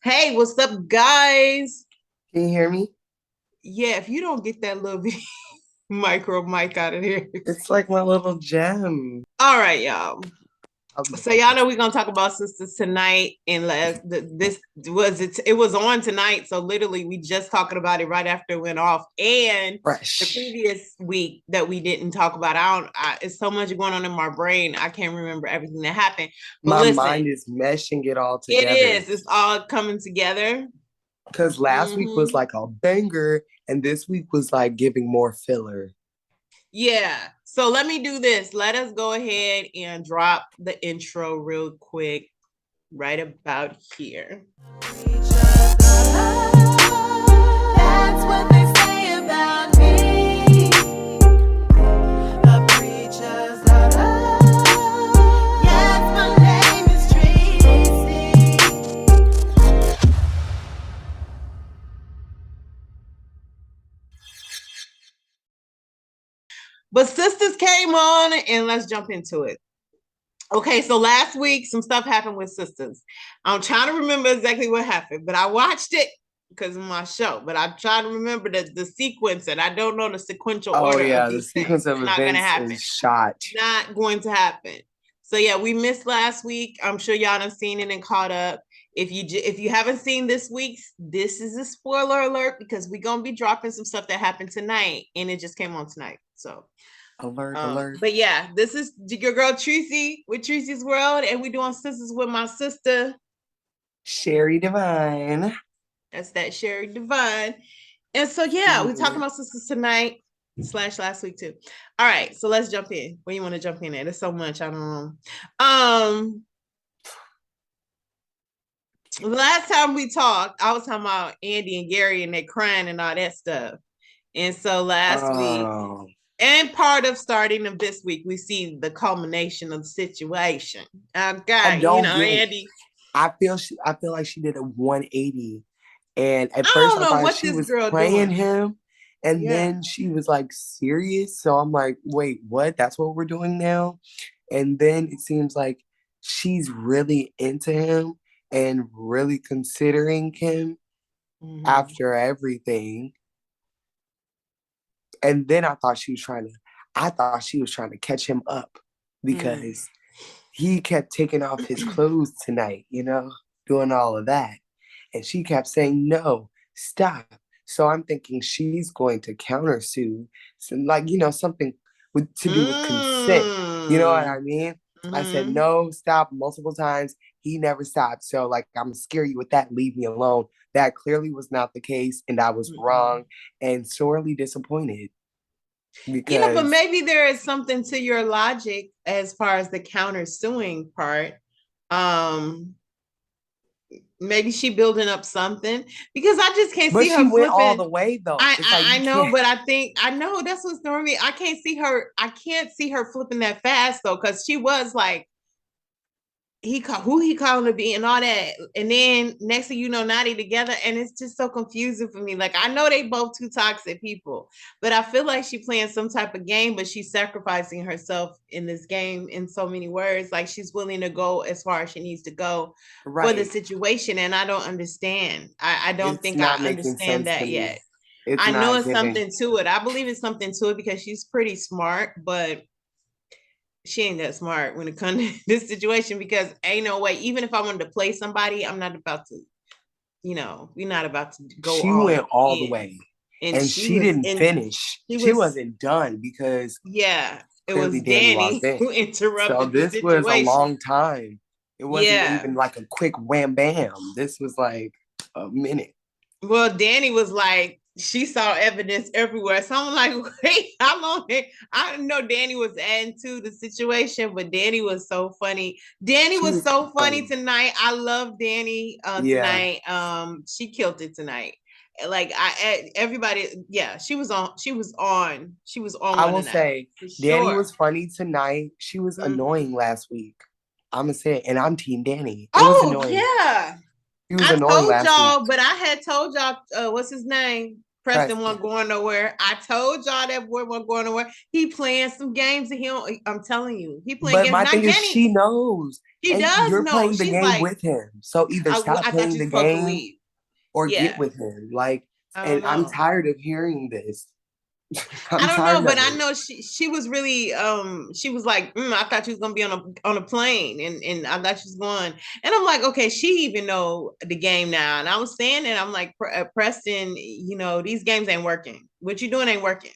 Hey, what's up, guys? Can you hear me? Yeah, if you don't get that little micro mic out of here. It's like my little gem. All right, y'all. I'll be So back. y'all know we're gonna talk about sisters tonight, and this was it was on tonight. So literally, we just talking about it right after it went off, and the Fresh. previous week that we didn't talk about. It's so much going on in my brain. I can't remember everything that happened. But My listen, mind is meshing it all it together. is. It's all coming together. Because last week was Hmm. like a banger, and this week was like giving more filler. Yeah. So let me do this. Let us go ahead and drop the intro real quick right about here. That's what they say about me. The preacher's daughter. Yes, my name is Tresey. But Sisters came on, and let's jump into it. Okay, so last week some stuff happened with Sisters. I'm trying to remember exactly what happened, but I watched it because of my show. But I'm trying to remember the sequence, and I don't know the sequential Oh order of yeah, the these things. sequence of It's not gonna events happen. is shot. Not going to happen. So yeah, we missed last week. I'm sure y'all done seen it and caught up. If you haven't seen this week's, this is a spoiler alert because we're gonna be dropping some stuff that happened tonight, and it just came on tonight. So Alert, alert. but yeah, this is your girl Tresey with Treseysworld, and we doing sisters with my sister. Sherry Divine. That's that Sherry Divine. And so yeah, we talking Yeah. about sisters tonight slash last week too. All right, so let's jump in. Where you want to jump in at? There's so much. I don't know. Um, last time we talked, I was talking about Andy and Gary and they crying and all that stuff. And so last week, Oh, and part of starting of this week, we see the culmination of the situation. I Okay, don't get it. Andy. I feel like she did a 180. And at first I don't I know thought what she this was girl playing doing. him. And Yeah. then she was like serious. So I'm like, wait, what? That's what we're doing now? And then it seems like she's really into him and really considering him Mm-hmm. after everything. And then I thought she was trying to catch him up Mm. because he kept taking off his clothes tonight, doing all of that. And she kept saying, no, stop. So I'm thinking she's going to countersue, like, something to do with consent. You know what Mm. I mean? I said, Mm-hmm. no, stop multiple times. He never stopped. So, like, I'm scare you with that. Leave me alone. That clearly was not the case. And I was wrong Mm-mm. and sorely disappointed But because maybe there is something to your logic as far as the countersuing part. Um, maybe she building up something because I just can't but see she her went all flipping. the way though. I, It's like I you I know, can't. but I know that's what's throwing me. I can't see her. I can't see her flipping that fast though, because she was like who he calling to be and all that. And then next thing you know, now they together, and it's just so confusing for me. Like I know they both two toxic people, but I feel like she playing some type of game, but she's sacrificing herself in this game in so many words. Like she's willing to go as far as she needs to go for the Right. situation. And I don't understand. I don't It's think I not making understand sense to that me. yet. It's I know not it's giving. something to it. I believe it's something to it because she's pretty smart, but she ain't that smart when it comes to this situation because ain't no way, even if I wanted to play somebody, I'm not about to, we're not about to go She all went all the in. way And and she she was didn't in, finish. she She was, wasn't done because yeah, it clearly was Danny logged Danny in. who So interrupted the this was a situation. long time. It wasn't Yeah. even like a quick wham bam. This was like a minute. Well, Danny was like, she saw evidence everywhere. So I'm like, wait, how long? I know Danny was adding to the situation, but Danny was so funny. Danny She was was so funny funny. tonight. I love Danny Yeah. tonight. She killed it tonight. Like everybody, yeah, she was on I one will tonight say for Danny sure. was funny tonight. She was Mm-hmm. annoying last week. I'm gonna say it, and I'm Team Danny. It was Oh annoying. yeah, He was I annoying told last week. y'all, but I had told y'all, what's his name? Preston Preston. wasn't going nowhere. I told y'all that boy wasn't going nowhere. He playing some games and I'm telling you, he playing But games. my Not thing is, Danny. she knows. She And does you're know. playing the She's game like, with him. So either stop I thought playing you the were supposed to game leave. or get Yeah. with him. Like, I don't and I'm know. tired of hearing this. I I'm don't know, tired but of I it. know she was really she was like, I thought she was gonna be on a plane, and I thought she was going, and I'm like, okay, she even know the game now, and I was saying, and I'm like, Preston, these games ain't working. What you doing ain't working.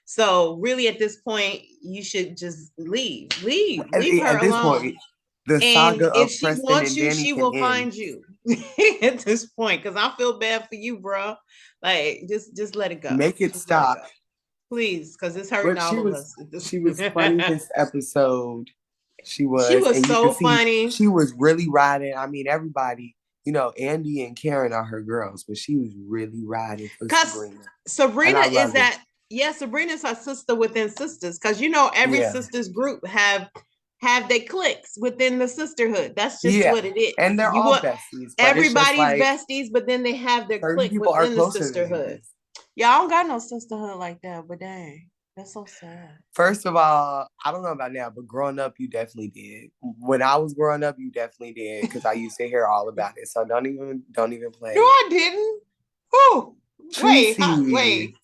So really, at this point, you should just leave her At this alone. point, the And saga if of she Preston wants and you, Danny she can will end. find you at this point. Because I feel bad for you, bro. Like, just let it go. Make it Just let it stop. go, please, because it's hurting But all of us. she was funny this episode. She She was, was and you can so see funny. she was really riding. I mean, everybody, Andy and Karen are her girls, but she was really riding for Because Sabrina. And Sabrina I is love it. that, yeah, Sabrina's her sister within sisters. Because every Yeah. sisters group have their cliques within the sisterhood. That's just Yeah. what it is. And they're You all want besties, but it's just everybody's like besties, but then they have their certain clique people are within the closer than sisterhood. others. Y'all don't got no sisterhood like that, but dang, that's so sad. First of all, I don't know about now, but growing up, you definitely did. When I was growing up, you definitely did because I used to hear all about it. So don't even No, play. I didn't. Oh, Tresey. wait.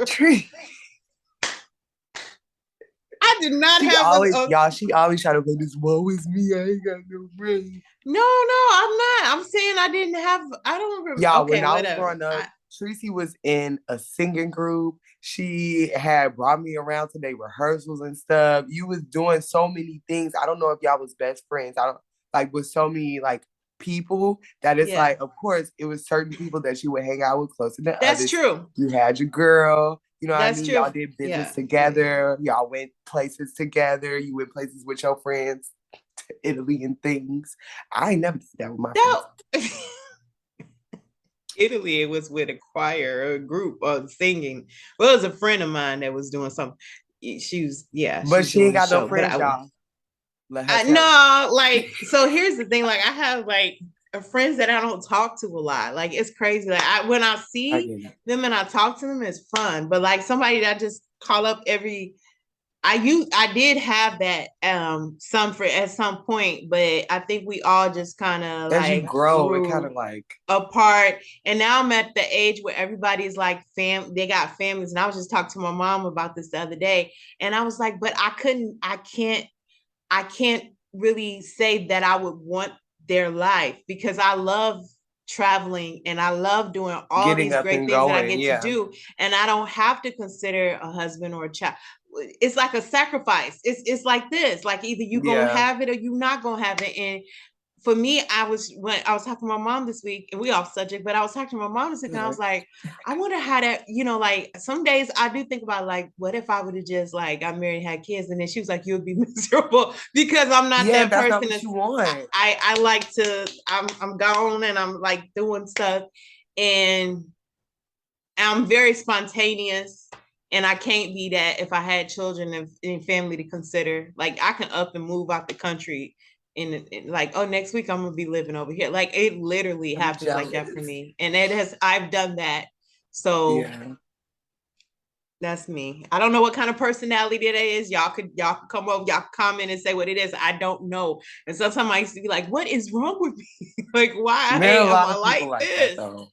Tre- I did not she have always, a. y'all, she always try to play this, woe is me, I ain't got no brain. No, I'm not. I'm saying I didn't have. I don't remember. Y'all, when Okay, I was whatever. growing up, Tresey was in a singing group. She had brought me around to their rehearsals and stuff. You was doing so many things. I don't know if y'all was best friends. I don't like with so many like people that it's Yeah, like, of course, it was certain people that you would hang out with closer than that's others. true. You had your girl, you know what I That's mean? true. Y'all did business Yeah, yeah. together. Y'all went places together. You went places with your friends to Italy and things. I ain't never did that with my friends. No. Italy, it was with a choir, a group, singing. Well, it was a friend of mine that was doing something. She But was she doing ain't the got no show. But friends, y'all. Let her I tell it. no, like, so here's the thing. Like, I have like friends that I don't talk to a lot. Like, it's crazy. Like, when I I see get it. them and I talk to them, it's fun. But like somebody that I just call up every I did have that some for at some point, but I think we all just kind of As you like grow, it kind grew of like, apart. And now I'm at the age where everybody's like they got families. And I was just talking to my mom about this the other day. And I was like, but I can't really say that I would want their life because I love traveling and I love doing all getting these up great and things that I going. get to Yeah. do. And I don't have to consider a husband or a child. It's like a sacrifice. It's like this. Like either you gonna Yeah. have it or you not gonna have it. And for me, when I was talking to my mom this week, and we off subject, but I was talking to my mom this week, and I was like, I wonder how that, like some days I do think about like, what if I would have just like got married, and had kids, and then she was like, you would be miserable because I'm not Yeah, that that's not person. what you want. I like to I'm gone and I'm like doing stuff, and I'm very spontaneous. And I can't be that if I had children and family to consider. Like I can up and move out the country in like, oh, next week I'm gonna be living over here. Like it literally I'm happens like that for jealous. me. And I've done that. So Yeah. that's me. I don't know what kind of personality that is. Y'all could come over, y'all could comment and say what it is. I don't know. And sometimes I used to be like, what is wrong with me? Like, why There are a am lot I of people like like that this? though.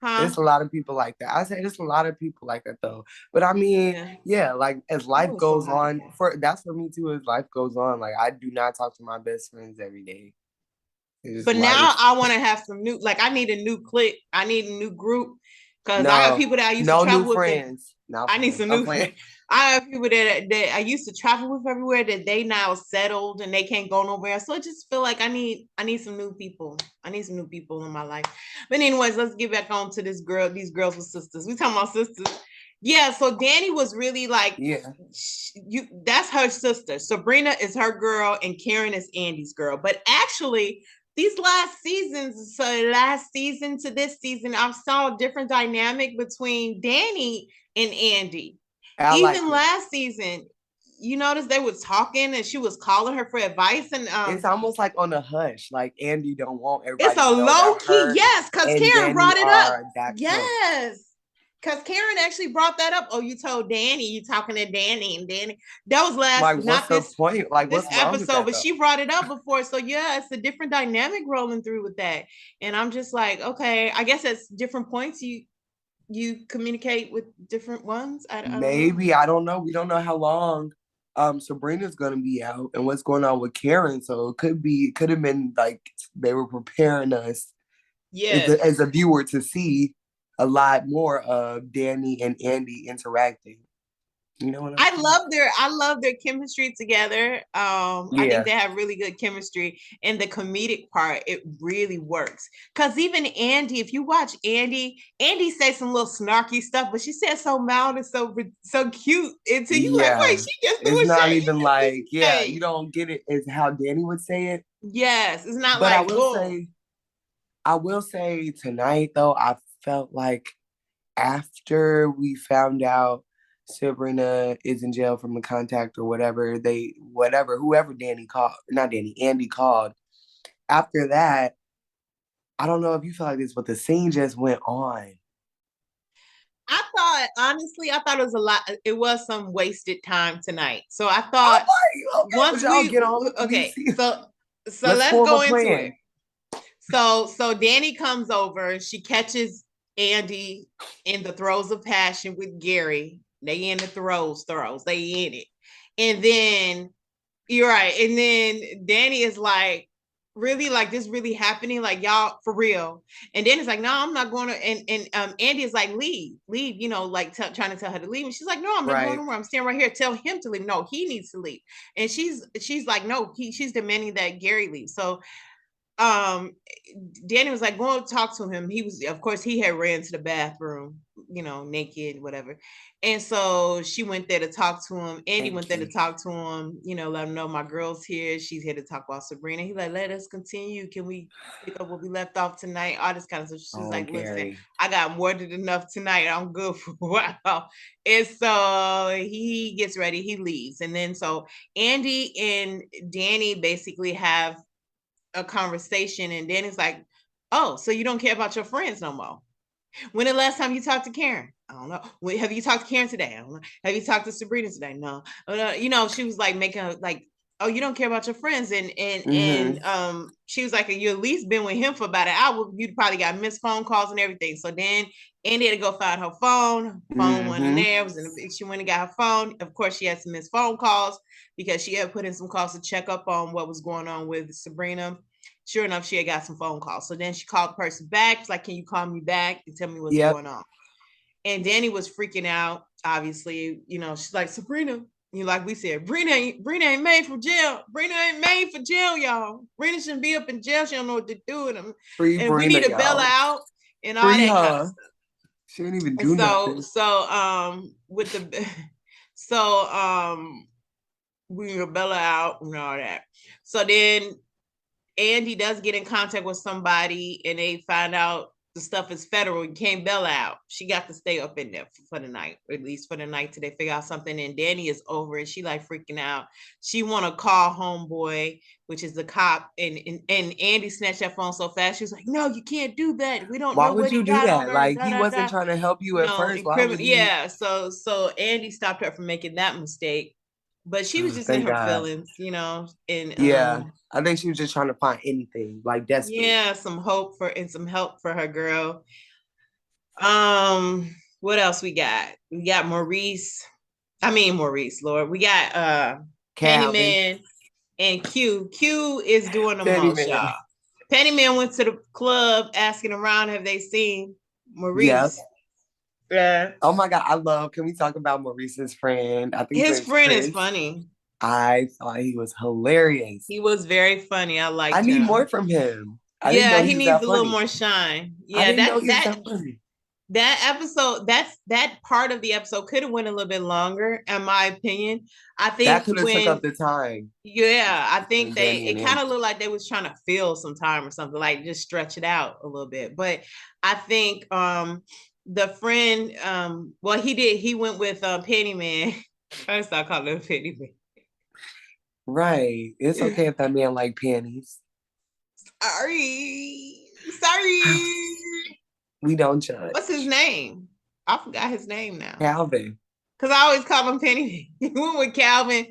Huh? It's a lot of people like that. I say it's a lot of people like that though. But I mean, Yeah. yeah, like as I life was so goes happy. on, that's for me too. As life goes on, like I do not talk to my best friends every day. It's But life. now I want to have some new, like I need a new clique. I need a new group because I have No, people that I used to no new travel with that friends. Not I need playing. some I'm new playing. friends. I have people that I used to travel with everywhere that they now settled and they can't go nowhere. So I just feel like I need some new people. I need some new people in my life. But anyways, let's get back on to these girls with sisters. We talking about sisters. Yeah, so Danny was really like Yeah. that's her sister. Sabrina is her girl and Karen is Andy's girl. But actually, these last seasons, so last season to this season, I saw a different dynamic between Danny and Andy. I like Even it. last season, you notice they were talking and she was calling her for advice. And It's almost like on a hush. Like Andy don't want it's everybody a to know low that key, her yes, because and Karen Danny brought it up. are that close. Yes. because Karen actually brought that up. Oh, you told Danny, you talking to Danny, and Danny. That was last, Like, what's not the this point? Like, this what's wrong with episode, that but though? she brought it up before. So yeah, it's a different dynamic rolling through with that. And I'm just like, okay, I guess at different points you communicate with different ones. I don't know. Maybe, I don't know. We don't know how long Sabrina's gonna be out and what's going on with Karen. So it could have been like they were preparing us Yes. as a viewer to see a lot more of Danny and Andy interacting. You know what I'm saying? I love their chemistry together. I think Yeah. they have really good chemistry, and the comedic part it really works. Cause even Andy, if you watch Andy says some little snarky stuff, but she says so mild and so cute until you like, wait, Yeah. she just It's doing not shade. even like, yeah, you Shade. don't get it is how Danny would say it. Yes, it's not But like boom. I will say tonight though, I felt like after we found out Sabrina is in jail from a contact or whoever Danny called, not Danny, Andy called. After that, I don't know if you feel like this, but the scene just went on. I thought honestly, I thought it was a lot. It was some wasted time tonight. So I I'm thought like, okay, but once y'all we get on with these. okay, so Let's let's form a go into it. plan. So Danny comes over. She catches Andy in the throes of passion with Gary. They in the throes. They in it. And then you're right. And then Danny is like, really, like this really happening? Like y'all for real? And then it's like, no, I'm not going to. And Andy is like, leave. You know, like trying to tell her to leave. And she's like, no, I'm not going Right. nowhere. I'm staying right here. Tell him to leave. No, he needs to leave. And she's like, no, she's demanding that Gary leave. So um Danny was like, go and talk to him. He was, of course, he had ran to the bathroom, you know, naked, whatever. And so she went there to talk to him. Andy went Thank there to you. talk to him, you know, let him know my girl's here. She's here to talk about Sabrina. He like, let us continue. Can we pick up where we left off tonight? All this kind of stuff. She's Oh, like, listen, Gary. I got more than enough tonight. I'm good for a while. And so he gets ready, he leaves. And then so Andy and Danny basically have a conversation, and then it's like, oh, so you don't care about your friends no more. When the last time you talked to Karen? I don't know. Have you talked to Karen today? I don't know. Have you talked to Sabrina today? No. You know, she was like making like, oh, you don't care about your friends, Mm-hmm. and she was like, you at least been with him for about an hour. You probably got missed phone calls and everything. So then Andy had to go find her phone. Phone wasn't Mm-hmm. there. It was in the, she went and got her phone. Of course, she had some missed phone calls because she had put in some calls to check up on what was going on with Sabrina. Sure enough, she had got some phone calls. So then she called the person back. She's like, can you call me back and tell me what's Yep. going on? And Danny was freaking out, obviously. You know, she's like, Sabrina, you know, like we said, Brina ain't made for jail. Brina ain't made for jail, y'all. Brina shouldn't be up in jail. She don't know what to do with them. Free And we need Brina, to bail her y'all. out and all Free that kind of her. stuff. She didn't even And do nothing. with the so we will bail her out and all that. So then Andy does get in contact with somebody and they find out the stuff is federal. You can't bail out. She got to stay up in there for the night, or at least for the night till they figure out something. And Danny is over it. She like freaking out. She want to call homeboy, which is the cop. And Andy snatched that phone so fast. She was like, no, you can't do that. We don't Why know would what he you do got on that? her. Like Da he da wasn't da. trying to help you You at know, first. Why would he? yeah. So Andy stopped her from making that mistake. But she was Oh, just in thank her God. feelings, you know, and Yeah. I think she was just trying to find anything, like desperate. yeah, some hope for and some help for her girl. What else we got? We got Maurice, Lord. We got Calvin. Pennyman and Q. Q is doing the Petty most, man. y'all. Pennyman went to the club asking around, have they seen Yep. Maurice? Yeah. Oh my God, can we talk about Maurice's friend? I think his His name's friend is Chris. funny. I thought he was hilarious. He was very funny. I I liked need him. more from him. I didn't Yeah, know he he was needs that a little funny. more shine. I Yeah, didn't know that he was that that funny. that episode, that part of the episode could have went a little bit longer, in my opinion. I That think could have took up the time yeah, I think between Danny and it kind Andy. of looked like they was trying to fill some time or something, like just stretch it out a little bit. But I think the friend well he went with Pennyman. I start calling him Pennyman. Right. It's okay if that man like panties. Sorry. We don't judge. What's his name? I forgot his name now. Calvin. Because I always call him Penny. He went with Calvin.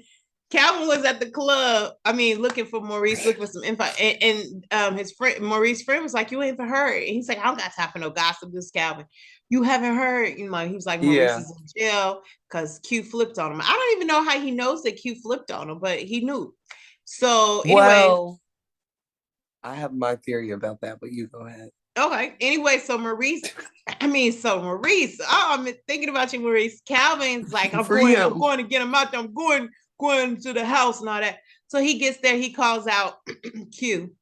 Calvin was at the club. I mean, looking for Maurice, looking for some info. And his friend, Maurice's friend, was like, "You ain't even heard." And he's like, "I don't got time for no gossip." This Calvin, you haven't heard. You know, he was like, Maurice Yeah. is in jail because Q flipped on him. I don't even know how he knows that Q flipped on him, but he knew. So, anyway, Well, I have my theory about that, but you go ahead. okay. Anyway, so Maurice, oh, I'm thinking about you, Maurice. Calvin's like, I'm going to get him out there. I'm going to the house and all that. So he gets there, he calls out Q,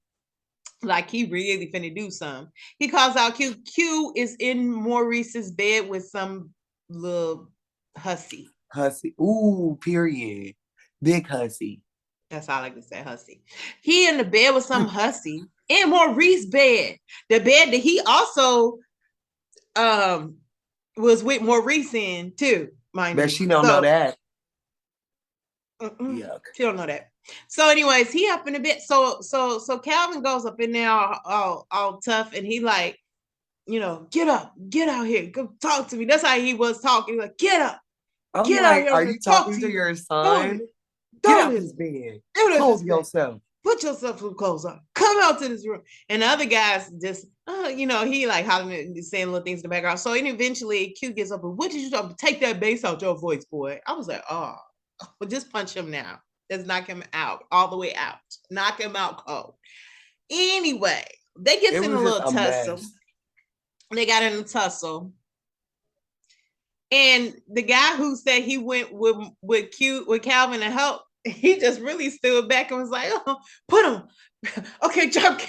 like he really finna do something. He calls out Q. Q is in Maurice's bed with some little hussy. Hussy. Ooh, period. Big hussy. That's all I can say, hussy. He in the bed with some hussy in Maurice's bed. The bed that he also was with Maurice in too, mind you. But she don't know that. Yuck. She don't know that. So, anyways, he up in the bed. So Calvin goes up in there all tough, and he like, get up, get out here, go talk to me. That's how he was talking. He like, get up, get out here. Are you talking to your son? Get out this bed. Clothe yourself. Put yourself some clothes on. Come out to this room. And the other guys just, he like hollering, saying little things in the background. So eventually Q gets up and, what did you talk? Take that bass out your voice, boy. I was like, well, just punch him now. Let's knock him out, all the way out. Knock him out cold. Anyway, they get in a little tussle. They got in a tussle. And the guy who said he went with Calvin to help, he just really stood back and was like, "Oh, put him, okay, Chuck,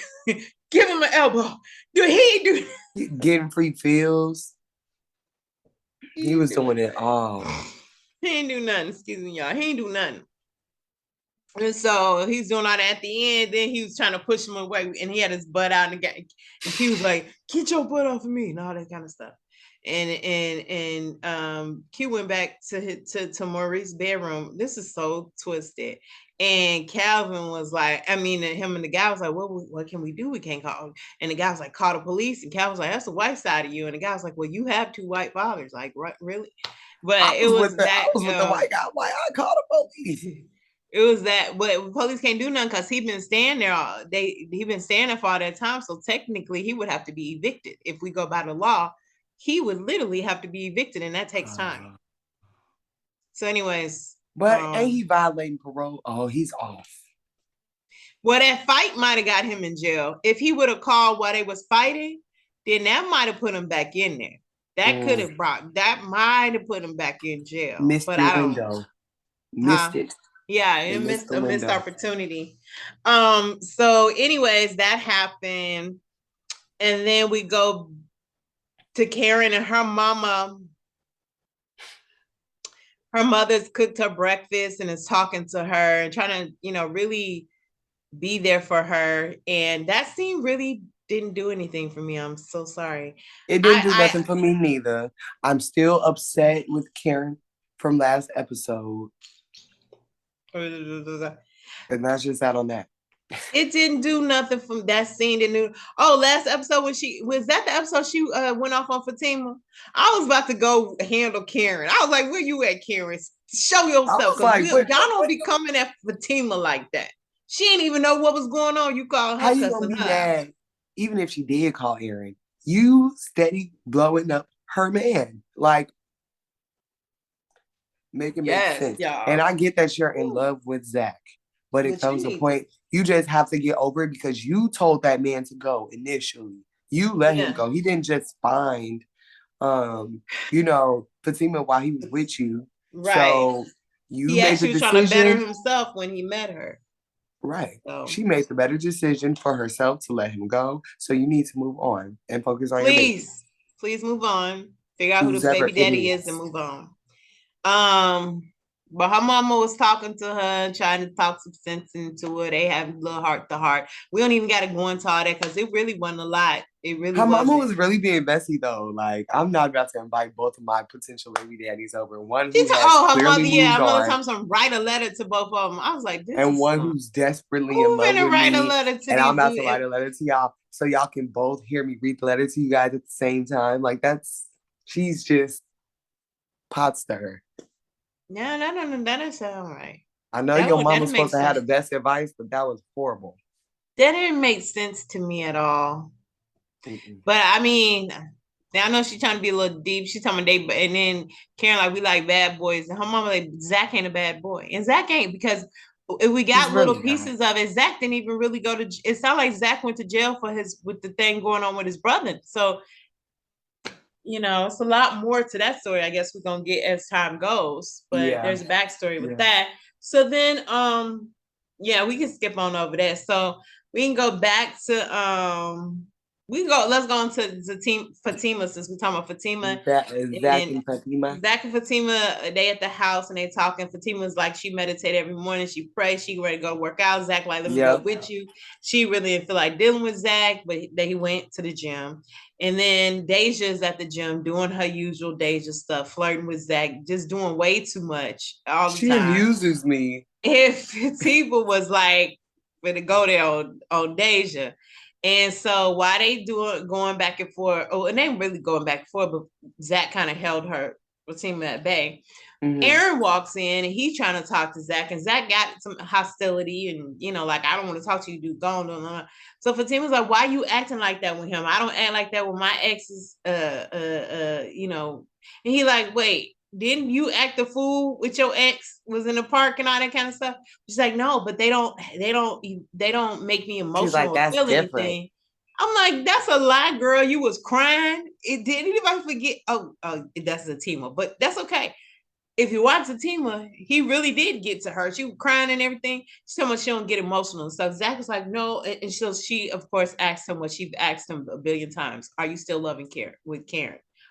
give him an elbow." Getting free feels? He was doing it all. He ain't do nothing. Excuse me, y'all. He ain't do nothing. And so he's doing all that at the end. Then he was trying to push him away, and he had his butt out, and he was like, "Get your butt off of me," and all that kind of stuff. And Q went back to Maurice's bedroom. This is so twisted. And Calvin was like, him and the guy was like, what can we do? We can't call. And the guy was like, call the police. And Calvin was like, that's the white side of you. And the guy was like, well, you have two white fathers. Like, right, really? But I was with the white guy. Why I called the police? It was that, but police can't do nothing because he's been staying there. He been staying there for all that time. So technically, he would have to be evicted if we go by the law. He would literally have to be evicted, and that takes time. So, anyways. But ain't he violating parole? Oh, he's off. Well, that fight might have got him in jail. If he would have called while they was fighting, then that might have put him back in there. That might have put him back in jail. Missed the window. Missed it. Yeah, it missed a missed opportunity. So, anyways, that happened. And then we go to Karen and her mama. Her mother's cooked her breakfast and is talking to her and trying to, really be there for her. And that scene really didn't do anything for me. I'm so sorry. It didn't do nothing for me neither. I'm still upset with Karen from last episode. And that's just that on that. It didn't do nothing from that scene. Last episode when she went off on Fatima. I was about to go handle Karen. I was like, where you at, Karen? Show yourself. Like, y'all don't be coming at Fatima like that. She didn't even know what was going on. You call her. How you gonna be mad? Even if she did call Aaron, you steady blowing up her man. Like, make it make sense. Y'all. And I get that you're in love with Zach. But it comes to a point, you just have to get over it because you told that man to go initially. You let him go. He didn't just find, Fatima while he was with you. Right. So he actually was trying to better himself when he met her. Right. So. She made the better decision for herself to let him go. So you need to move on and focus on your baby. Please move on. Figure out who the baby daddy is and move on. But her mama was talking to her and trying to talk some sense into her. They have a little heart to heart. We don't even got to go into all that because it really wasn't a lot. It really her mama was really being messy though. Like, I'm not about to invite both of my potential baby daddies over. One who her mother, her mother comes and write a letter to both of them. I was like, this and one who's desperately in love with me. And I'm about to write a letter to y'all so y'all can both hear me read the letter to you guys at the same time. Like, that's She's just pot stirrer. No, no, no, no, that doesn't sound right. I know your That mom was didn't make supposed to have the sense. best advice, but that was horrible. That didn't make sense to me at all. Mm-mm. But I mean, I know she's trying to be a little deep. She's talking about they, and then Karen like we like bad boys, and her mama like Zach ain't a bad boy, and Zach ain't because if we He's got little really not. pieces of it, Zach didn't even really go to. It sounded like Zach went to jail for his with the thing going on with his brother. So it's a lot more to that story. I guess we're gonna get as time goes, but Yeah. there's a backstory with Yeah. that. So then, yeah, we can skip on over that. So we can go back to let's go into Fatima since we're talking about Fatima. Zach and Fatima. Zach and Fatima, they at the house and they talking. Fatima's like she meditate every morning. She prays. She ready to go work out. Zach like, let me go with you. She really didn't feel like dealing with Zach, but he went to the gym. And then Deja's at the gym doing her usual Deja stuff, flirting with Zach, just doing way too much all the She time. amuses me. If Fatima was like, gonna go there on Deja. And so while they going back and forth, and they really going back and forth, but Zach kind of held her Fatima at bay. Mm-hmm. Aaron walks in and he's trying to talk to Zach, and Zach got some hostility and like, I don't want to talk to you, dude. Go on. So Fatima's like, why are you acting like that with him? I don't act like that with my exes. And he like, wait, didn't you act a fool with your ex? Was in the park and all that kind of stuff. She's like, no, but they don't make me emotional like, or feel anything. I'm like, that's a lie, girl. You was crying. Did anybody forget? Oh, that's Zatima, but that's okay. If you watch Zatima, he really did get to her. She was crying and everything. She's talking about she don't get emotional and stuff. Zach was like, no. And so she, of course, asked him what she asked him a billion times. Are you still loving Karen? Are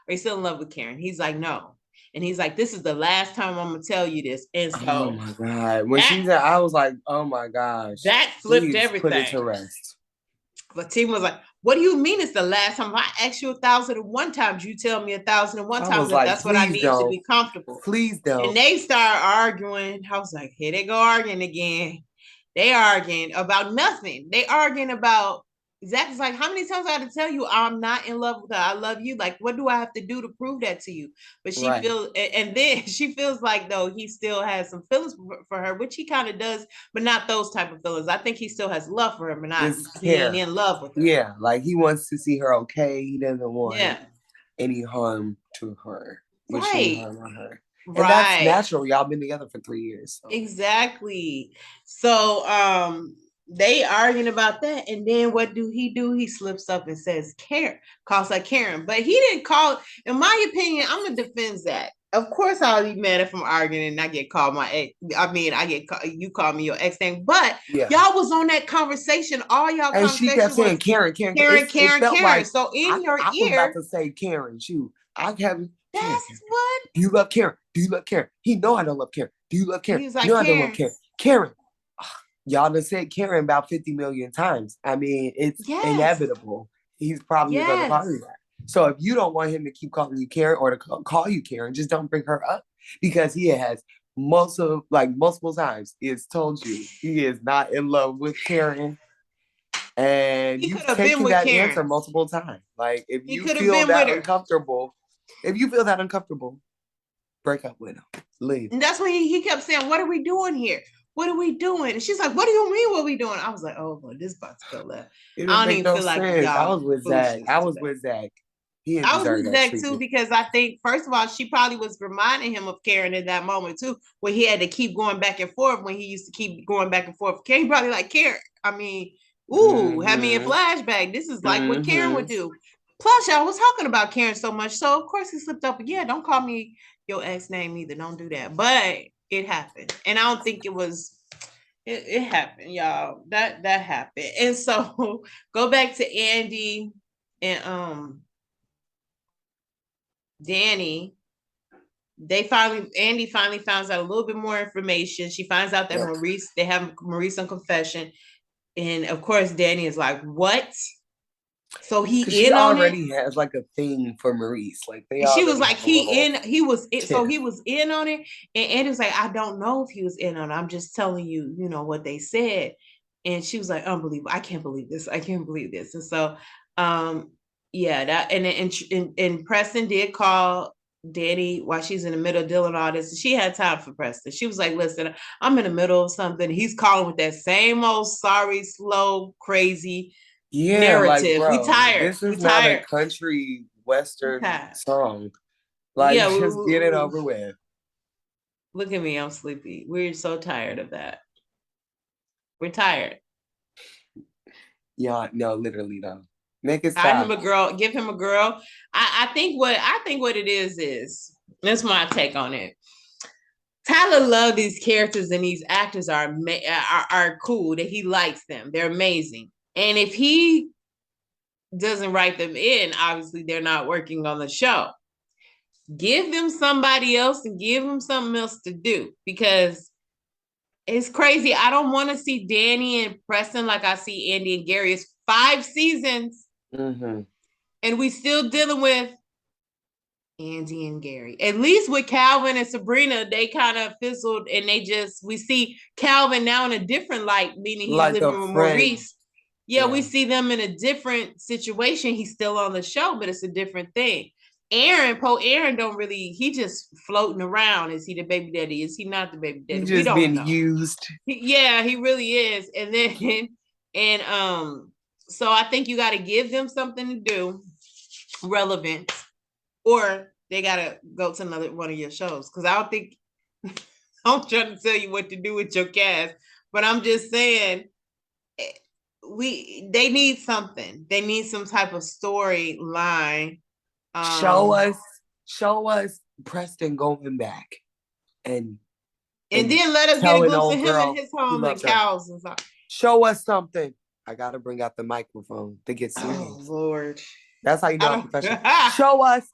you still in love with Karen? He's like, no. And he's like, this is the last time I'm going to tell you this. And so. Oh, my God. When she said, I was like, oh, my gosh. That flipped everything. Put it to rest. But Tim was like, what do you mean it's the last time? I asked you 1,001 times. You tell me 1,001 times that that's what I need to be comfortable. Please don't. And they start arguing. I was like, here they go arguing again. They arguing about nothing. They arguing about, Zach is like, how many times I have to tell you I'm not in love with her? I love you. Like, what do I have to do to prove that to you? But she feels, and then she feels like, though, he still has some feelings for her, which he kind of does, but not those type of feelings. I think he still has love for her, but not being in love with her. Yeah, like he wants to see her okay. He doesn't want any harm to her. Wishing harm on her. And that's natural. Y'all been together for 3 years. So. Exactly. So, they arguing about that, and then what do? He slips up and says Karen, calls her Karen, but he didn't call. In my opinion, I'm gonna defend Zach. Of course, I'll be mad if I'm arguing and I get called my ex. I mean, you call me your ex thing, but y'all was on that conversation. All y'all and conversation she kept saying Karen. Like, so in your ear, I was about to say Karen. Shoot, I kept. That's what. Do you love Karen? Do you love Karen? He know I don't love Karen. Do you love Karen? He's like, no, I don't love Karen. Karen. Y'all done said Karen about 50 million times. I mean, it's inevitable. He's probably going to call you that. So if you don't want him to keep calling you Karen or to call you Karen, just don't bring her up, because he has multiple times he has told you he is not in love with Karen. And you've taken that answer multiple times. Like, if you feel that uncomfortable, break up with him. Leave. And that's when he kept saying, what are we doing here? What are we doing? And she's like, what do you mean what are we doing? I was like, oh, boy, this is about to go left. I don't even feel like y'all. I was with Zach. I was with Zach too, because I think, first of all, she probably was reminding him of Karen in that moment too, where he had to keep going back and forth, when he used to keep going back and forth. Karen probably like, Karen, I mean, had me a flashback. This is like what Karen would do. Plus, y'all was talking about Karen so much, so of course he slipped up. Yeah, don't call me your ex name either. Don't do that. But it happened, and I don't think it was. It happened, y'all. That happened, and so go back to Andy and Danny. Andy finally finds out a little bit more information. She finds out that they have Maurice on confession, and of course Danny is like, "What?" So he already has like a thing for Maurice. Like she was like, he was in on it. And Andy was like, I don't know if he was in on it. I'm just telling you, what they said. And she was like, unbelievable. I can't believe this. And so Yeah, that and Preston did call Danny while she's in the middle of dealing all this. She had time for Preston. She was like, "Listen, I'm in the middle of something." He's calling with that same old sorry, slow, crazy Yeah, like, narrative. We bro, tired. this We is not a tired. country We western tired. song. Like, Yeah. just get it over with. Look at me. I'm sleepy. We're so tired of that. We're tired. Yeah, no, literally though. Make it Find him stop. a girl. Give him a girl. I think what it is that's my take on it. Tyler loved these characters and these actors are cool. That he likes them. They're amazing. And if he doesn't write them in, obviously they're not working on the show. Give them somebody else and give them something else to do because it's crazy. I don't want to see Danny and Preston like I see Andy and Gary. It's 5 seasons, Mm-hmm. and we still dealing with Andy and Gary. At least with Calvin and Sabrina, they kind of fizzled and we see Calvin now in a different light, meaning he's Like living a with friend. Maurice. Yeah, we Yeah. see them in a different situation. He's still on the show, but it's a different thing. Aaron don't really, he just floating around. Is he the baby daddy? Is he not the baby daddy? He's We just don't being know. used. Yeah, he really is. And then, and so I think you got to give them something to do relevant or they gotta go to another one of your shows. Because I don't think I'm trying to tell you what to do with your cast, but I'm just saying they need something. They need some type of storyline. Show Um, us, show us Preston going back and and and then let us get a telling glimpse of old him in girl his he home and loves her. cows and stuff. Show us something. I gotta bring out the microphone to get Oh serious. Lord. That's how you know I I'm don't professional. Show us.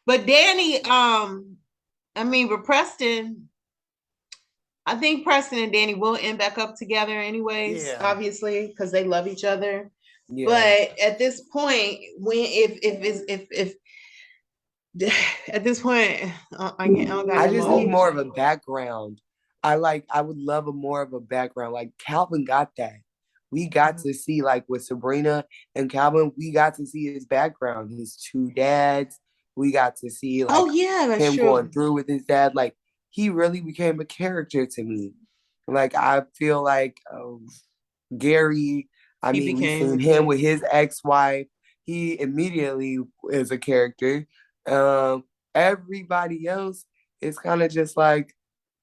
but Danny, I mean, but Preston, I think Preston and Danny will end back up together anyways, Yeah. obviously, because they love each other. Yeah. But at this point, when if at this point, I don't got I no just more need more of energy. a background. I would love a more of a background. Like Calvin got that. We got to see like with Sabrina and Calvin, we got to see his background, his two dads. We got to see Oh like yeah, that's him going true. through with his dad. Like he really became a character to me. Like I feel like Gary, I He mean, we became seen a him with kid. his ex-wife. He immediately is a character. Um, Everybody else is kind of just like,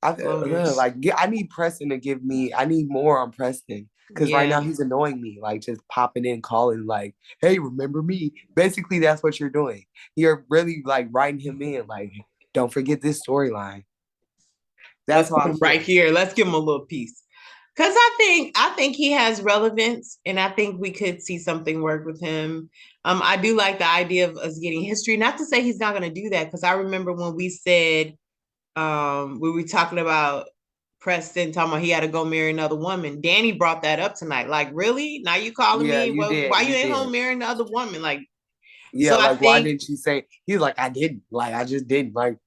Floaters. I need Preston to give me. I need more on Preston because right now Yeah. he's annoying me. Like just popping in, calling like, "Hey, remember me?" Basically, that's what you're doing. You're really like writing him in. Like, don't forget this storyline. That's Let's how put I him right feel. here. Let's give him a little piece. Because I think he has relevance, and I think we could see something work with him. I do like the idea of us getting history. Not to say he's not going to do that, because I remember when we said we were talking about Preston talking about he had to go marry another woman. Danny brought that up tonight. Like, really? Now you calling Yeah, me? you Well, did. why you You ain't home did. marrying another woman? Like, Yeah, so I like why think didn't you say? He was like, I didn't. Like I just didn't. Like,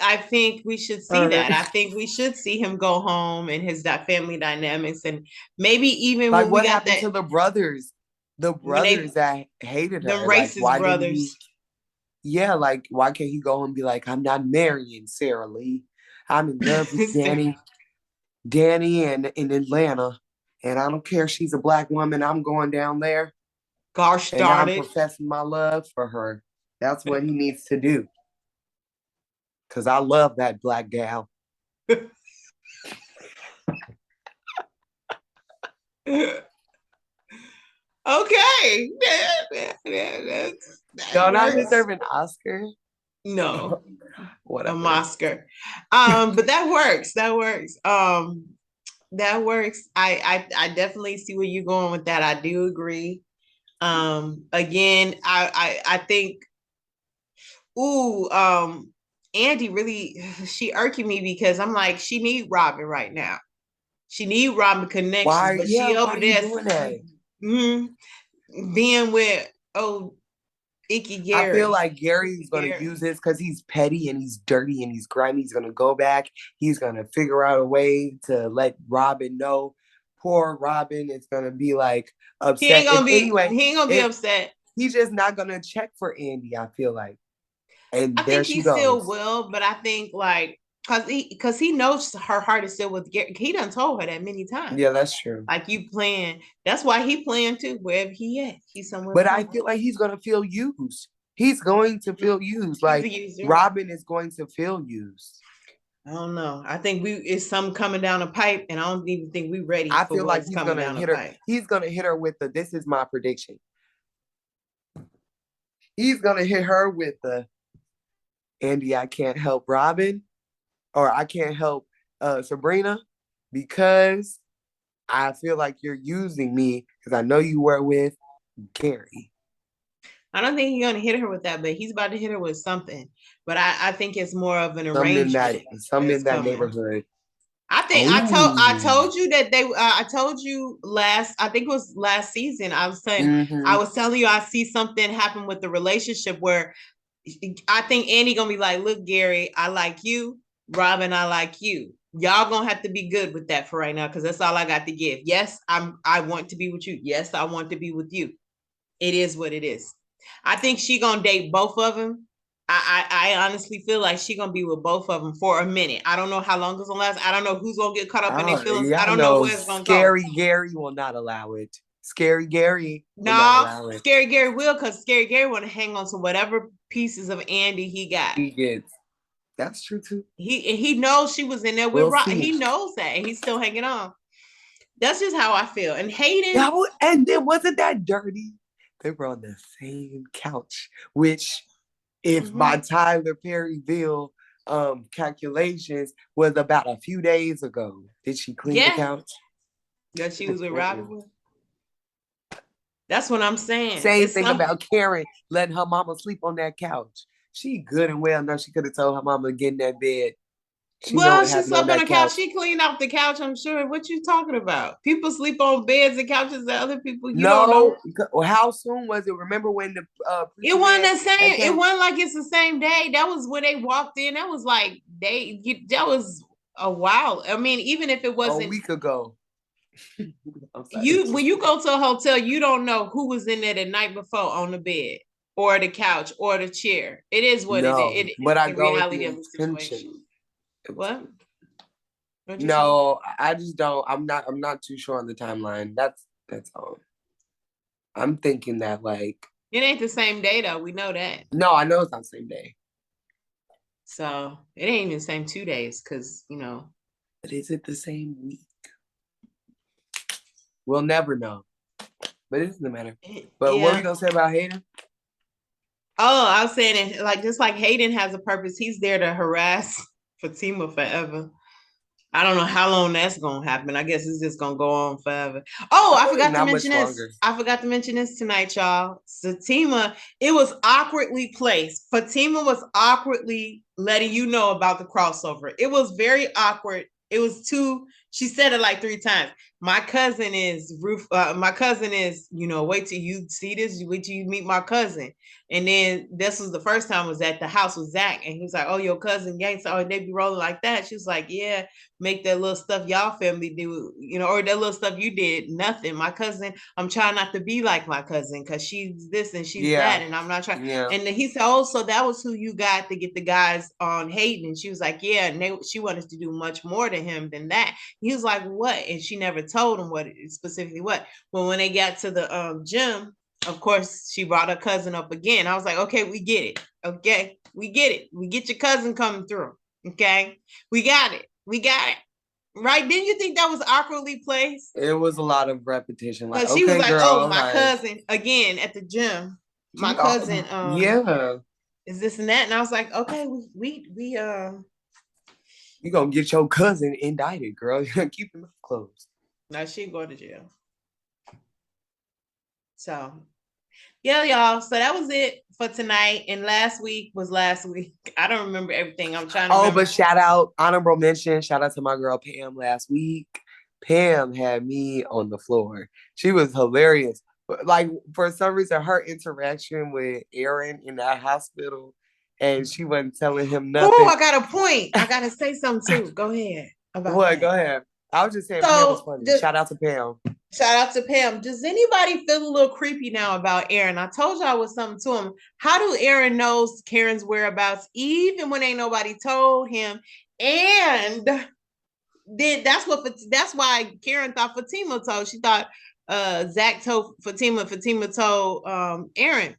I think we should see that. I think we should see him go home and his family dynamics, and maybe even like when we what got happened that to the brothers? The when brothers they that hated them her. Like, racist why didn't he? brothers. Yeah, like why can't he go and be like, I'm not marrying Sarah Lee. I'm in love with Danny in Atlanta. And I don't care if she's a black woman. I'm going down there Gosh and darn I'm it! professing my love for her. That's what he needs to do. Cause I love that black gal. Okay, that Don't I works. deserve an Oscar? No, a Whatever. Oscar. But that works. That works. That works. I definitely see where you're going with that. I do agree. Again, I think. Ooh, Andy really she irking me because I'm like she need Robin right now. She need Robin connections, Why? but Yeah, she why over are you there doing that? mm, being with Icky I feel Gary. like Gary's Icky gonna Gary. use this because he's petty and he's dirty and he's grimy. He's gonna go back. He's gonna figure out a way to let Robin know poor Robin is gonna be like He ain't upset. gonna And be. anyway, He ain't gonna be upset. he's just not gonna check for Andy, I feel like. I And there think she he still goes. will, but I think like because he knows her heart is still with Gary. He done told her that many times. Yeah, that's true. Like you playing. That's why he playing too. Wherever he at, he's somewhere But I playing. feel like he's gonna feel used. He's going to feel used. He's a Like user. Robin is going to feel used. I don't know. I think it's some coming down the pipe, and I don't even think we ready I for feel like what's he's coming gonna down the hit her. pipe. He's gonna hit her with the this is my prediction. He's gonna hit her with the Andy, I can't help Robin, or I can't help Sabrina because I feel like you're using me because I know you were with Gary. I don't think he's gonna hit her with that, but he's about to hit her with something. But I think it's more of an Some in that arrangement some that's in that coming. neighborhood. I think I Oh. told you that they I told you last I think it was last season. I was saying I Mm-hmm. was telling you I see something happen with the relationship where I think Andy gonna be like, look, Gary, I like you. Robin, I like you. Y'all gonna have to be good with that for right now because that's all I got to give. Yes, I want to be with you. Yes, I want to be with you. It is what it is. I think she gonna date both of them. I honestly feel like she gonna be with both of them for a minute. I don't know how long it's gonna last. I don't know who's gonna get caught up in their feelings. I Yeah, I don't know know. where it's gonna go. Scary Gary will not allow it. Scary Gary will not No, allow it. Scary Gary will because Scary Gary want to hang on to whatever pieces of Andy he got. He gets. That's true too. He knows she was in there with We'll Rob. see. He knows that, and he's still hanging on. That's just how I feel. And Hayden, And it wasn't that dirty. They were on the same couch, which, if my Tyler Perryville calculations was about a few days ago. Did she clean the couch? that she was with Robin with. That's what I'm saying. Same thing about Karen letting her mama sleep on that couch. She good and well know she could have told her mama to get in that bed. She slept on the couch. She cleaned off the couch, I'm sure. What you talking about? People sleep on beds and couches that other people don't know. How soon was it? Remember when the it wasn't the same. It wasn't like it's the same day. That was when they walked in. That was like that was a while. I mean, even if it wasn't a week ago. when you go to a hotel, you don't know who was in there the night before on the bed or the couch or the chair. It is what it is. But I the go with reality the of the situation. What? No, I just don't. I'm not too sure on the timeline. That's all. I'm thinking that like it ain't the same day though. We know that. No, I know it's not the same day. So it ain't even the same 2 days because But is it the same week? We'll never know. But it doesn't matter. But what are we gonna say about Hayden? Oh, I was saying it like just like Hayden has a purpose. He's there to harass Fatima forever. I don't know how long that's gonna happen. I guess it's just gonna go on forever. Oh, I forgot to mention this. I forgot to mention this tonight, y'all. Zatima, it was awkwardly placed. Fatima was awkwardly letting you know about the crossover. It was very awkward. It was she said it like 3 times. My cousin is wait till you see this, wait till you meet my cousin. And then this was the first time was at the house with Zach, and he was like, "Oh, your cousin gangster, oh, they be rolling like that." She was like, "Yeah, make that little stuff y'all family do, or that little stuff you did. Nothing. My cousin, I'm trying not to be like my cousin because she's this and she's that, and I'm not trying." Yeah. And he said, "Oh, so that was who you got to get the guys on Hayden?" And she was like, "Yeah." And she wanted to do much more to him than that. He was like, "What?" And she never told him what specifically what. But when they got to the gym, of course, she brought her cousin up again. I was like, okay, we get it. Okay, we get it. We get your cousin coming through. Okay, we got it. We got it. Right? Didn't you think that was awkwardly placed? It was a lot of repetition. Like, she was like, girl, "Oh, my cousin again at the gym. My cousin, is this and that?" And I was like, okay, we you gonna get your cousin indicted, girl. You gonna keep him closed. Now she going to jail. So yeah, y'all. So that was it for tonight. And last week was last week. I don't remember everything. I'm trying to remember. But shout out, honorable mention, shout out to my girl Pam last week. Pam had me on the floor. She was hilarious. Like, for some reason, her interaction with Aaron in that hospital, and she wasn't telling him nothing. Oh, I got a point. I got to say something too. Go ahead. What? Go ahead. I was just saying Pam was So funny. just Shout out to Pam. shout out to Pam. Does anybody feel a little creepy now about Aaron? I told y'all was something to him. How do Aaron knows Karen's whereabouts even when ain't nobody told him? And then that's why Karen thought Fatima told. She thought Zach told Fatima. Fatima told Aaron.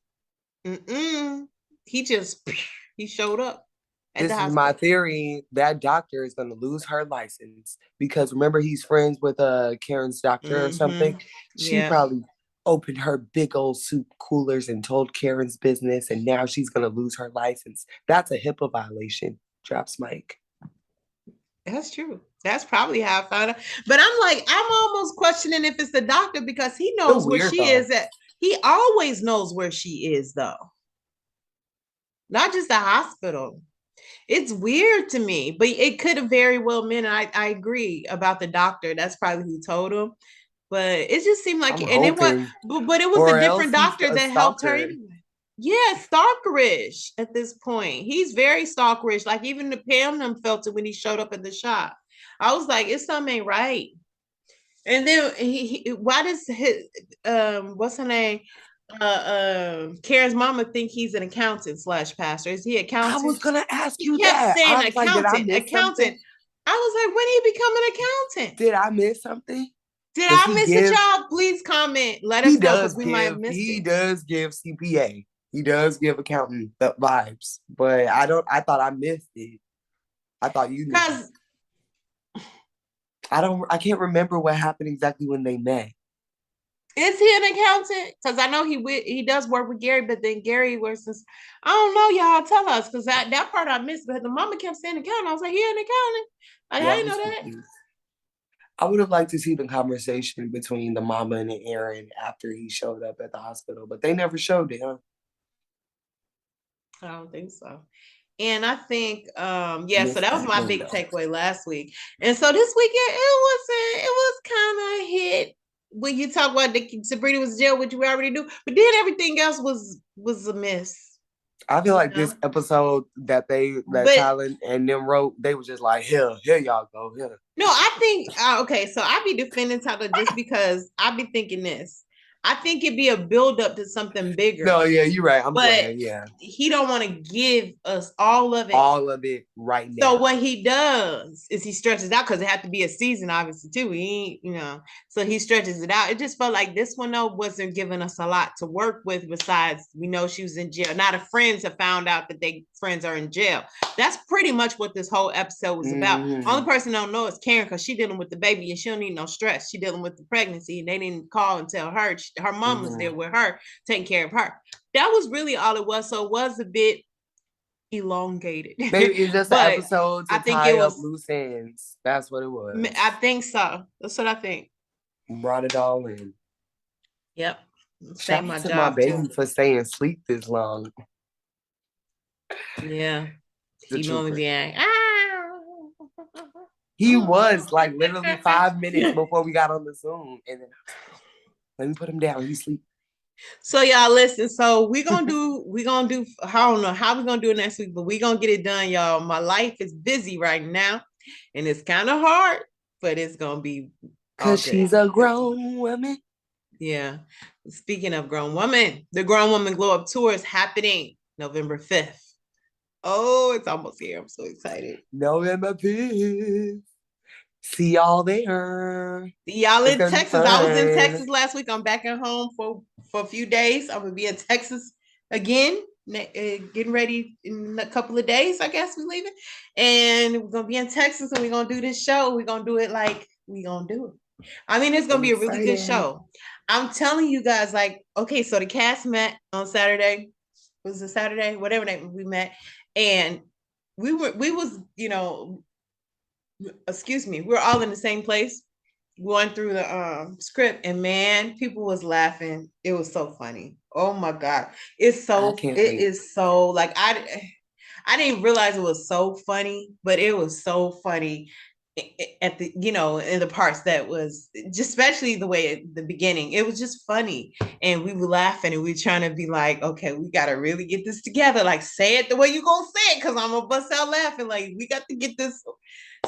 He just he showed up at the This is my hospital. theory. That doctor is going to lose her license because remember he's friends with Karen's doctor or something. She Yeah. probably opened her big old soup coolers and told Karen's business, and now she's going to lose her license. That's a HIPAA violation. Drops mic. That's true. That's probably how I found out. But I'm almost questioning if it's the doctor because he So knows where weird she though. is at. He always knows where she is, though. Not just the hospital. It's weird to me, but it could have very well been. I agree about the doctor. That's probably who told him. But it just seemed like, I'm and it was, hoping, but it was a or else different he's doctor a that helped her stalker. anyway. Yeah, stalkerish at this point. He's very stalkerish. Like even the Pam them felt it when he showed up at the shop. I was like, it's something ain't right. And then why does his what's her name? Karen's mama think he's an accountant slash pastor. Is he I was accountant? gonna ask He you kept that. saying I was like, did I accountant, miss accountant. something? I was like, when did he become an accountant? Did I miss something? Did Does I he miss it, give? y'all? Please comment. Let He us know does because we might have give. missed He it. does give CPA. He does give accountant the vibes, but I don't. I thought I missed it. I thought you knew. Because I don't. I can't remember what happened exactly when they met. is he an accountant? Because I know he does work with Gary, but then Gary works. I don't know, y'all. Tell us because that part I missed. But the mama kept saying accountant. I was like, he an accountant. Like, Yeah, I I didn't was know that. confused. I would have liked to see the conversation between the mama and Aaron after he showed up at the hospital, but they never showed it, huh? I don't think so. And I think, yeah, so Missed that was that my big window. takeaway last week. And so this weekend, it was kind of hit when you talk about the Sabrina was jail, which we already do, but then everything else was a miss, I feel you like this know. episode that But Tyler and them wrote, they were just like, here y'all go, here. no, I think okay. So I be defending Tyler just because I be thinking this. I think it'd be a build up to something No, bigger, yeah, you're right. I'm but glad. Yeah, he don't want to give us all of it. all of it right So now. what he does is he stretches out because it had to be a season, obviously, too. So he stretches it out. It just felt like this one though wasn't giving us a lot to work with. Besides, we know she was in jail. Now the friends have found out that they friends are in jail. That's pretty much what this whole episode was about. Only person don't know is Karen because she dealing with the baby and she don't need no stress. She dealing with the pregnancy and they didn't call and tell her. Her mom was there with her, taking care of her. That was really all it was. So it was a bit elongated. Maybe it's just an But episode I to think it tie up was, loose ends. That's what it I was. think so. That's what I think. Brought it all in. Yep. Shout Same out my to my job too. baby for staying asleep this long. Yeah. The He normally trooper. be like, He was like literally 5 minutes before we got on the Zoom. And then let me put him down. He's sleep. So y'all listen. So we're gonna do I don't know how we're gonna do it next week, but we're gonna get it done, y'all. My life is busy right now, and it's kind of hard, but it's gonna be all Cause good. she's a grown woman. Yeah. Speaking of grown woman, the Grown Woman Glow Up Tour is happening November 5th. Oh, it's almost here. I'm so excited. November 5th. See y'all there. See y'all It's in gonna be Texas. I was in fun. Texas last week. I'm back at home for a few days. I'm gonna be in Texas again, getting ready in a couple of days. I guess we're leaving, and we're gonna be in Texas, and we're gonna do this show. We're gonna do it like we gonna do it. I mean, it's gonna I'm be a really good excited. show. I'm telling you guys, like, okay, so the cast met on Saturday. Was it Saturday? Whatever night we met, and we was excuse me, we're all in the same place going through the script, and man, people was laughing. It was so funny. Oh my god, I can't it wait. is so like I didn't realize it was so funny, but it was so funny. at the, in the parts that was just, especially the way at the beginning, it was just funny, and we were laughing, and we were trying to be like, okay, we got to really get this together, like say it the way you gonna say it, because I'm gonna bust out laughing, like we got to get this.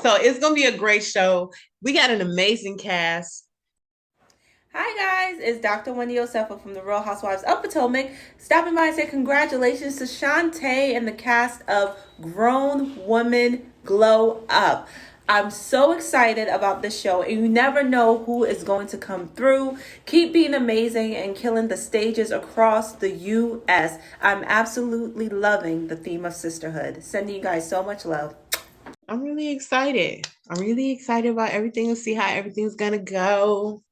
So it's gonna be a great show. We got an amazing cast. Hi guys, it's Dr. Wendy Yosefa from the Real Housewives of Potomac, stopping by and say congratulations to Shantae and the cast of Grown Woman Glow Up. I'm so excited about this show, and you never know who is going to come through. Keep being amazing and killing the stages across the U.S. I'm absolutely loving the theme of sisterhood. Sending you guys so much love. I'm really excited. I'm really excited about everything, to see how everything's gonna go.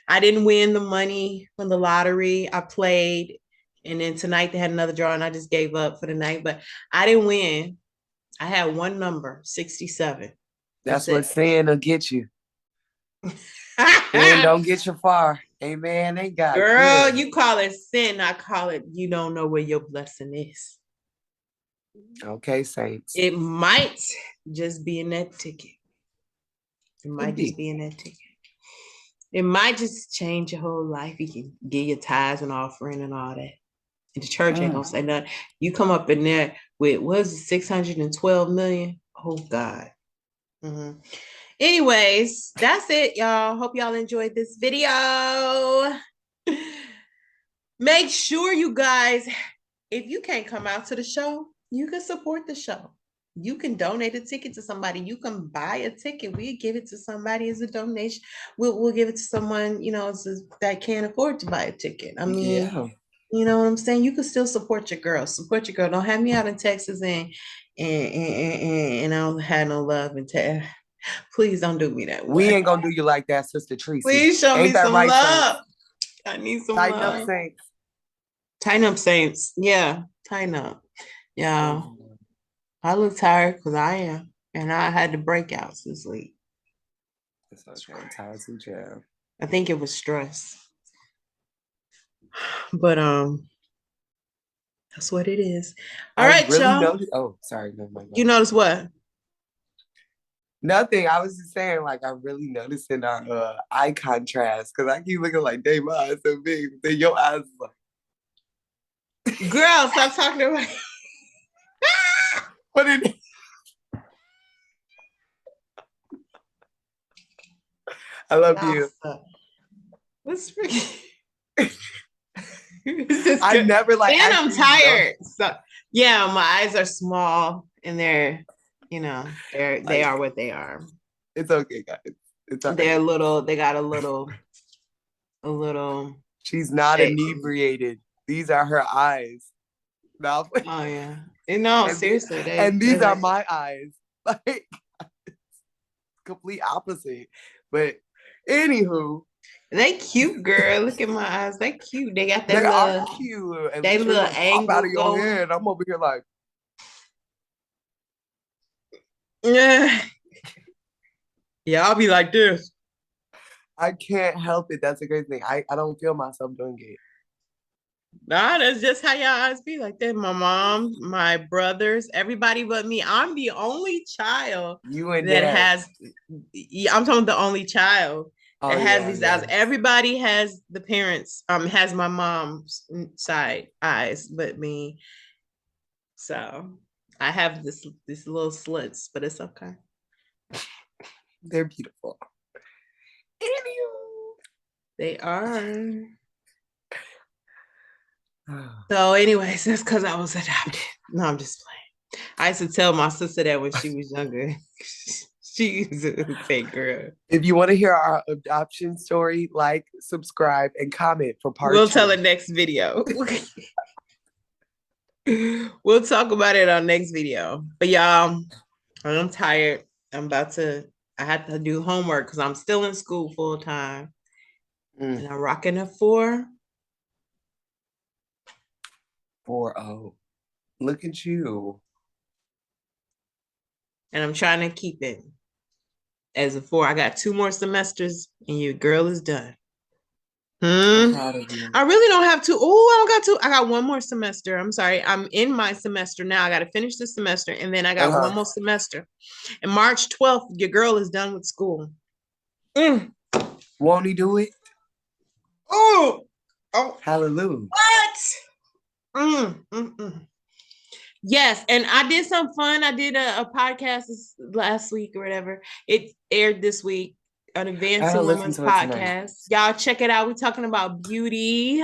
I didn't win the money from the lottery. I played, and then tonight they had another draw, and I just gave up for the night. But I didn't win. I had one number, 67. That's That's what it. sin will get you. Sin don't get you far. Amen. They got Girl, good. you call it sin. I call it you don't know where your blessing is. Okay, saints. It might just be in that ticket. It might Could just be. be in that ticket. It might just change your whole life. You can get your tithes and offering and all that. And the church ain't gonna say nothing. You come up in there with, what is it, 612 million? Oh God. Mhm. Anyways, that's it, y'all. Hope y'all enjoyed this video. Make sure you guys, if you can't come out to the show, you can support the show. You can donate a ticket to somebody. You can buy a ticket. We give it to somebody as a donation. We'll give it to someone, that can't afford to buy a ticket. I mean, Yeah. you know what I'm saying? You can still support your girl. Support your girl. Don't have me out in Texas and I don't have no love and please don't do me that We way. ain't gonna do you like that, Sister Tresey. Please show me Ain't that some right, Saints? love. I need some Tighten up, love. Saints. Tighten up, Saints. Yeah, tighten up. Yeah. Amen. I look tired because I am. And I had the breakouts this week. It's okay. I'm tired too, child. I think it was stress. But that's what it is. All I right, really y'all. noticed. Oh, sorry, no, my You God. notice what? Nothing. I was just saying, like, I really noticed in our eye contrast because I keep looking like, dang, my eyes so big. Then your eyes is like, Girl, stop talking to me. what did I love you. What's freaking? I never like And I'm actually know. tired. So yeah, my eyes are small and they Like, are what they are. it's okay, guys. It's all They're right. little, they got a little She's not shape. inebriated. These are her eyes. No, Oh yeah. No, and, the, seriously, and they these are like my eyes. Like, complete opposite. But anywho, they cute, girl. Look at my eyes. They cute. They got they are cute. At they least yours little don't pop out angle of your going. head. I'm over here like, Yeah. Yeah, I'll be like this. I can't help it. That's a great thing. I don't feel myself doing it. Nah, that's just how your eyes be like that. My mom, my brothers, everybody but me. I'm the only child You and that dad. has, yeah, I'm talking the only child Oh that has yeah, these eyes. yeah. Everybody has the parents, has my mom's side eyes but me. So I have this little slits, but it's okay. They're beautiful. They are. So, anyways, that's because I was adopted. No, I'm just playing. I used to tell my sister that when she was younger. She used to say, girl. If you want to hear our adoption story, like, subscribe, and comment for part We'll 2. tell it next video. We'll talk about it on next video. But y'all, I'm tired. I have to do homework because I'm still in school full time. And I'm rocking a 4. 4-0. Look at you. And I'm trying to keep it as a 4. I got 2 more semesters and your girl is done. I'm Hmm. proud of you. I really don't have to. Oh, I don't got to. I got one more semester. I'm sorry. I'm in my semester now. I got to finish this semester, and then I got one more semester. And March 12th, your girl is done with school. Won't he do it? Oh, Hallelujah. what? Yes, and I did some fun. I did a podcast last week or whatever. It aired this week, an I Advancing gotta listen Women's to it tonight. podcast. Y'all check it out. We're talking about beauty,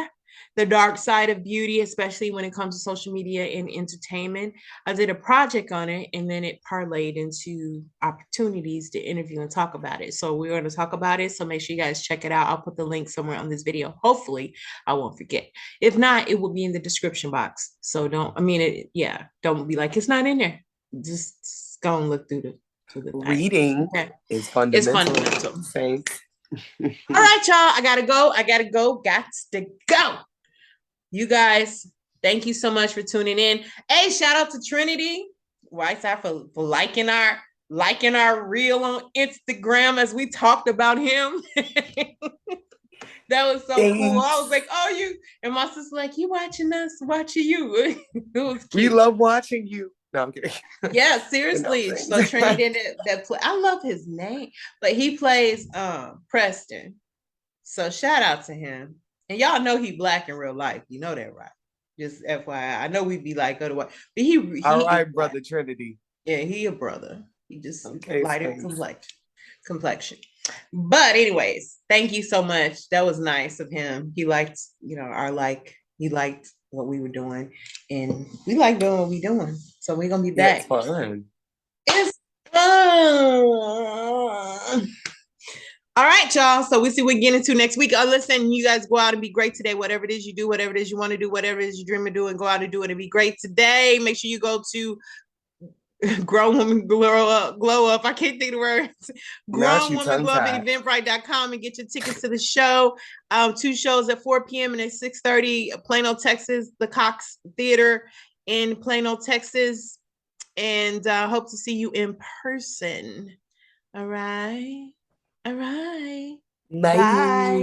the dark side of beauty, especially when it comes to social media and entertainment. I did a project on it, and then it parlayed into opportunities to interview and talk about it. So we're going to talk about it. So make sure you guys check it out. I'll put the link somewhere on this video. Hopefully, I won't forget. If not, it will be in the description box. So don't be like, it's not in there. Just go and look through the thing. Reading is fundamental. It's fundamental. Saints. All right, y'all. I gotta go. Got to go. You guys, thank you so much for tuning in. Hey, shout out to Trinity Whiteside for liking our reel on Instagram as we talked about him. That was so cool. I was like, oh, you. And my sister's like, you watching us, watching you. It was cute. We love watching you. No, I'm kidding. Yeah, seriously. So Trinity did that play. I love his name, but he plays Preston. So shout out to him. And y'all know he black in real life. You know that, right? Just FYI. I know we'd be like otherwise, but he all right, brother Trinity. Yeah, he a brother. He just lighter complexion. But anyways, thank you so much. That was nice of him. He liked, he liked what we were doing, and we like doing what we're doing. So we're gonna be back. It's fun. It's fun. All right, y'all. So we see what we get into next week. Listen, you guys go out and be great today. Whatever it is you do, whatever it is you want to do, whatever it is you dream of doing, go out and do it and be great today. Make sure you go to Grown Woman Glow Up. I can't think of the words. Grown Woman Glow Up at Eventbrite.com and get your tickets to the show. 2 shows at 4 p.m. and at 6:30, Plano, Texas, the Cox Theater in Plano, Texas. And hope to see you in person. All right. Bye. Bye.